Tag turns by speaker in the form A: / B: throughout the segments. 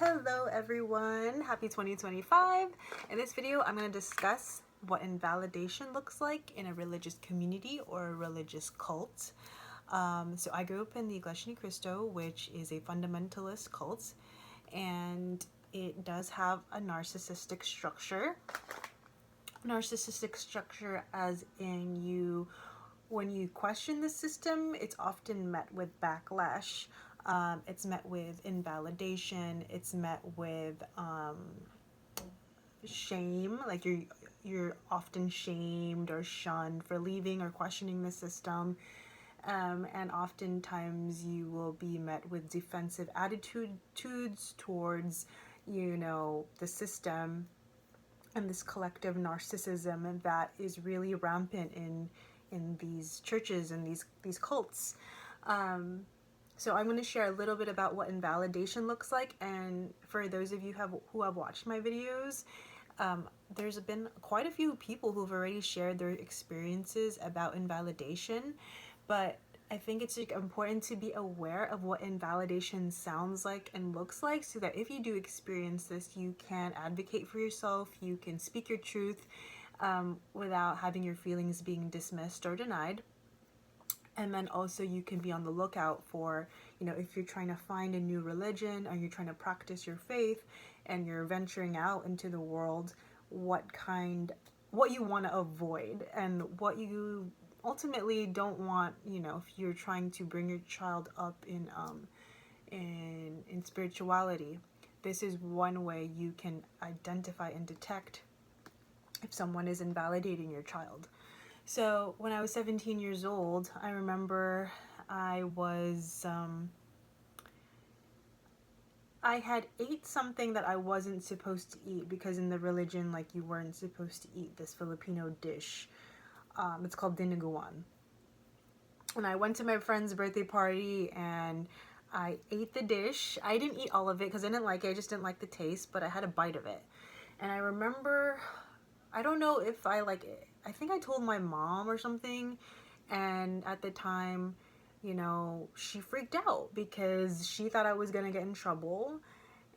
A: Hello everyone, happy 2025. In this video, I'm going to discuss what invalidation looks like in a religious community or a religious cult. So I grew up in the Iglesia Ni Cristo, which is a fundamentalist cult, and it does have a narcissistic structure. Narcissistic structure as in when you question the system, it's often met with backlash. It's met with invalidation. It's met with shame. Like you're often shamed or shunned for leaving or questioning the system. And oftentimes you will be met with defensive attitudes towards, the system and this collective narcissism that is really rampant in these churches and these cults. So I'm going to share a little bit about what invalidation looks like, and for those of you who have watched my videos, there's been quite a few people who've already shared their experiences about invalidation, but I think it's important to be aware of what invalidation sounds like and looks like, so that if you do experience this, you can advocate for yourself, you can speak your truth without having your feelings being dismissed or denied. And then also you can be on the lookout for, if you're trying to find a new religion or you're trying to practice your faith and you're venturing out into the world, what you want to avoid and what you ultimately don't want, if you're trying to bring your child up in spirituality. This is one way you can identify and detect if someone is invalidating your child. So when I was 17 years old, I remember I had ate something that I wasn't supposed to eat, because in the religion, you weren't supposed to eat this Filipino dish. It's called dinuguan. And I went to my friend's birthday party and I ate the dish. I didn't eat all of it because I didn't like it. I just didn't like the taste, but I had a bite of it. And I remember, I don't know if I think I told my mom or something, and at the time, she freaked out because she thought I was gonna get in trouble,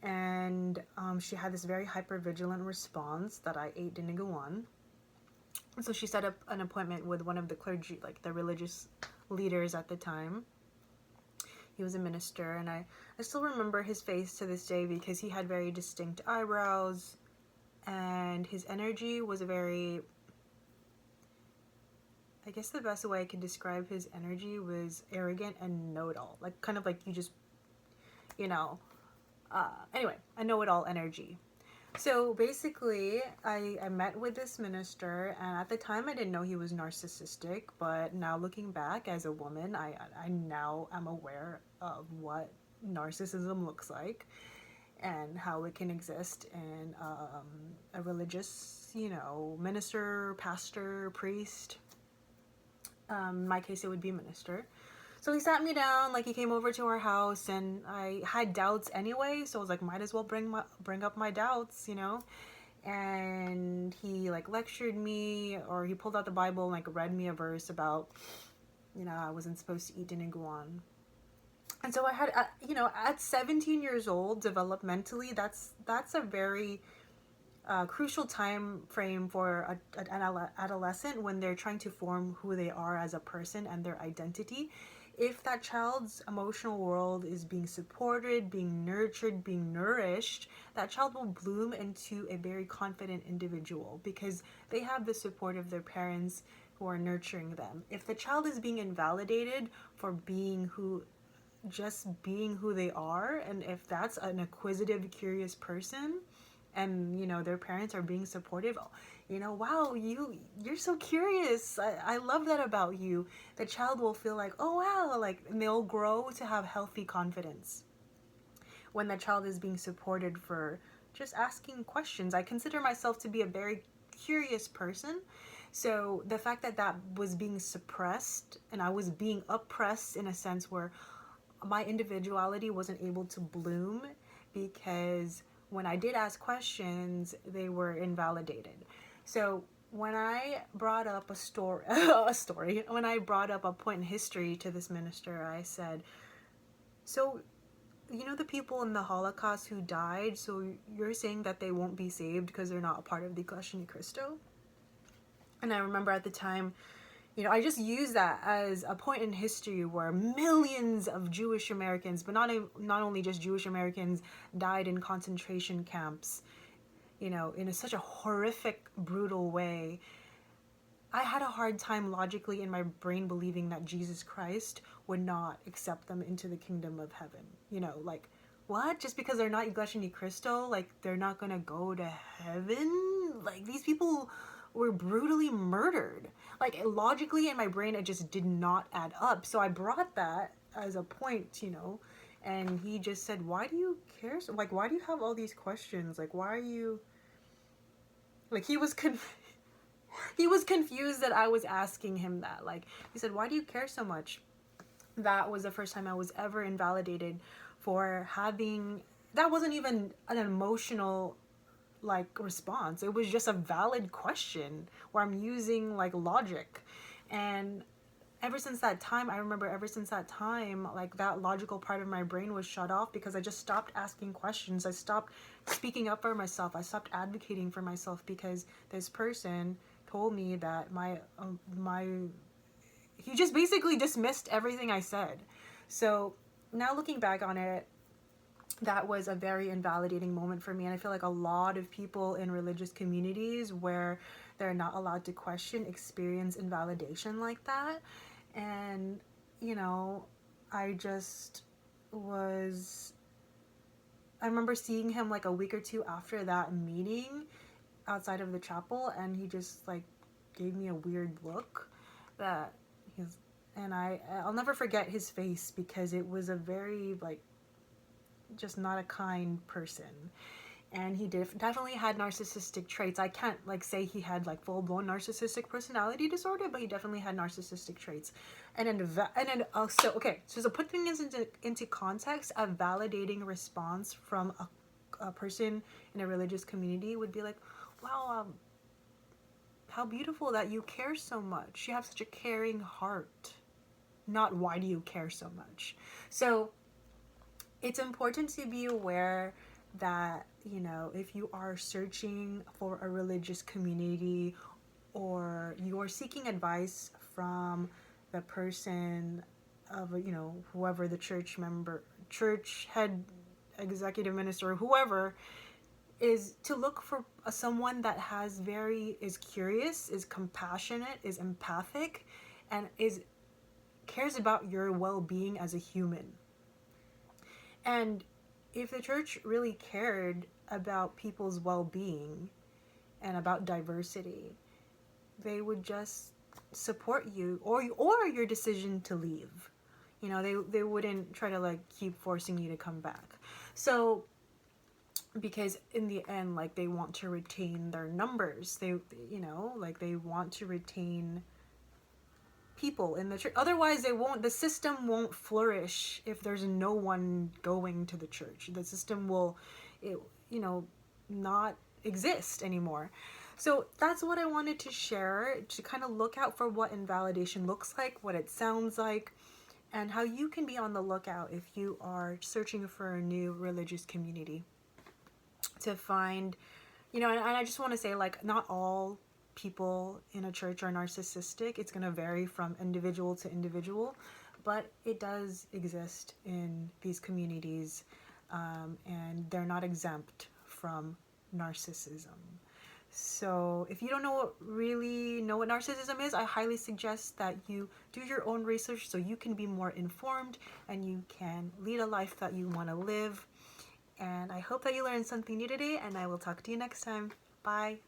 A: and she had this very hypervigilant response that I ate dinuguan. So she set up an appointment with one of the clergy, the religious leaders at the time. He was a minister, and I still remember his face to this day because he had very distinct eyebrows, and his energy was very, I guess the best way I could describe his energy was arrogant and know-it-all. You just, anyway, a know-it-all energy. So basically, I met with this minister, and at the time I didn't know he was narcissistic, but now looking back as a woman, I now am aware of what narcissism looks like and how it can exist in a religious, minister, pastor, priest. In my case, it would be minister. So he sat me down, he came over to our house, and I had doubts anyway, so I was like, might as well bring up my doubts, and he lectured me, or he pulled out the Bible and read me a verse about, I wasn't supposed to eat dinuguan. And so I had, at 17 years old, developmentally, that's a very crucial time frame for an adolescent when they're trying to form who they are as a person and their identity. If that child's emotional world is being supported, being nurtured, being nourished, that child will bloom into a very confident individual because they have the support of their parents who are nurturing them. If the child is being invalidated for just being who they are, and if that's an acquisitive, curious person, and their parents are being supportive, wow, you're so curious, I love that about you, the child will feel oh wow, and they'll grow to have healthy confidence when the child is being supported for just asking questions. I consider myself to be a very curious person, so the fact that was being suppressed and I was being oppressed in a sense where my individuality wasn't able to bloom, because when I did ask questions, they were invalidated. So when I brought up when I brought up a point in history to this minister, I said, so you know, the people in the Holocaust who died, so you're saying that they won't be saved because they're not a part of the Iglesia Ni Cristo? And I remember at the time, you know, I just use that as a point in history where millions of Jewish Americans, but not only just Jewish Americans, died in concentration camps, you know, in such a horrific, brutal way. I had a hard time logically in my brain believing that Jesus Christ would not accept them into the kingdom of heaven. You know, like, what? Just because they're not Iglesia Ni Cristo, like, they're not gonna go to heaven? Like, these people were brutally murdered. Like, logically in my brain, it just did not add up. So I brought that as a point, you know, and he just said, why do you care? Like, why do you have all these questions? Like, why are you... Like, he was confused that I was asking him that. Like, he said, why do you care so much? That was the first time I was ever invalidated for having... That wasn't even an emotional, like, response. It was just a valid question where I'm using, like, logic. And ever since that time, I remember ever since that time, like, that logical part of my brain was shut off because I just stopped asking questions. I stopped speaking up for myself. I stopped advocating for myself because this person told me that he just basically dismissed everything I said. So now looking back on it, that was a very invalidating moment for me. And I feel like a lot of people in religious communities where they're not allowed to question experience invalidation like that. And, you know, I remember seeing him like a week or two after that meeting outside of the chapel, and he just like gave me a weird look that he's... And I'll never forget his face because it was a very, like, just not a kind person. And he definitely had narcissistic traits. I can't, like, say he had, like, full-blown narcissistic personality disorder, but he definitely had narcissistic traits. And then also, okay, so to put things into context, a validating response from a person in a religious community would be like, wow, how beautiful that you care so much. You have such a caring heart. Not why do you care so much. So it's important to be aware that, you know, if you are searching for a religious community or you're seeking advice from the person of, you know, whoever the church head, executive minister, whoever, is to look for someone that is curious, is compassionate, is empathic, and cares about your well-being as a human. And if the church really cared about people's well-being and about diversity, they would just support you or your decision to leave. You know, they wouldn't try to, like, keep forcing you to come back. So, because in the end, like, they want to retain their numbers. They, you know, like, they want to retain people in the church. Otherwise, the system won't flourish if there's no one going to the church. The system will, you know, not exist anymore. So that's what I wanted to share, to kind of look out for what invalidation looks like, what it sounds like, and how you can be on the lookout if you are searching for a new religious community to find, you know, and I just want to say, like, not all people in a church are narcissistic. It's going to vary from individual to individual, but it does exist in these communities, and they're not exempt from narcissism. So if you don't really know what narcissism is, I highly suggest that you do your own research so you can be more informed and you can lead a life that you want to live. And I hope that you learned something new today, and I will talk to you next time. Bye.